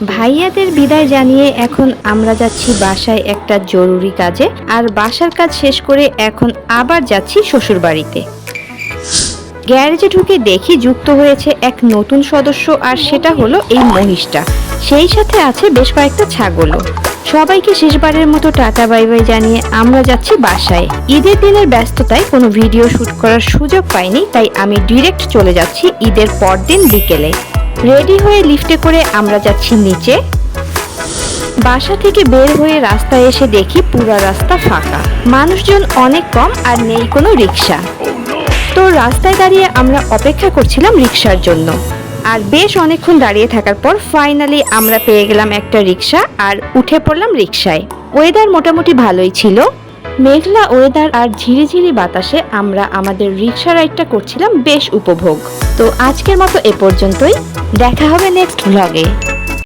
ভাইয়াদের বিদায় জানিয়ে এখন আমরা যাচ্ছি বাসায় একটা জরুরি কাজে। আর বাসার কাজ শেষ করে এখন আবার যাচ্ছি শ্বশুর বাড়িতে। গ্যারেজে ঢুকে দেখি যুক্ত হয়েছে এক নতুন সদস্য, আর সেটা হলো এই মহিষটা। সেই সাথে আছে বেশ কয়েকটা ছাগলও। সবাইকে শেষবারের মতো টাটা বাই বাই জানিয়ে আমরা যাচ্ছি বাসায়। ঈদের দিনের ব্যস্ততায় কোনো ভিডিও শুট করার সুযোগ পাইনি, তাই আমি ডিরেক্ট চলে যাচ্ছি ঈদের পরদিন বিকেলে। রেডি হয়ে লিফটে করে আমরা যাচ্ছি নিচে। বাসা থেকে বের হয়ে রাস্তায় এসে দেখি পুরো রাস্তা ফাঁকা, মানুষজন অনেক কম আর নেই কোনো রিক্সা। তো রাস্তায় দাঁড়িয়ে আমরা অপেক্ষা করছিলাম রিক্সার জন্য। আর বেশ অনেকক্ষণ দাঁড়িয়ে থাকার পর ফাইনালি আমরা পেয়ে গেলাম একটা রিক্সা আর উঠে পড়লাম রিক্সায়। ওয়েদার মোটামুটি ভালোই ছিল, মেঘলা ওয়েদার আর ঝিরিঝিরি বাতাসে আমরা আমাদের রিক্সা রাইডটা করছিলাম বেশ উপভোগ। তো আজকের মতো এ পর্যন্তই, দেখা হবে নেক্সট ভ্লগে।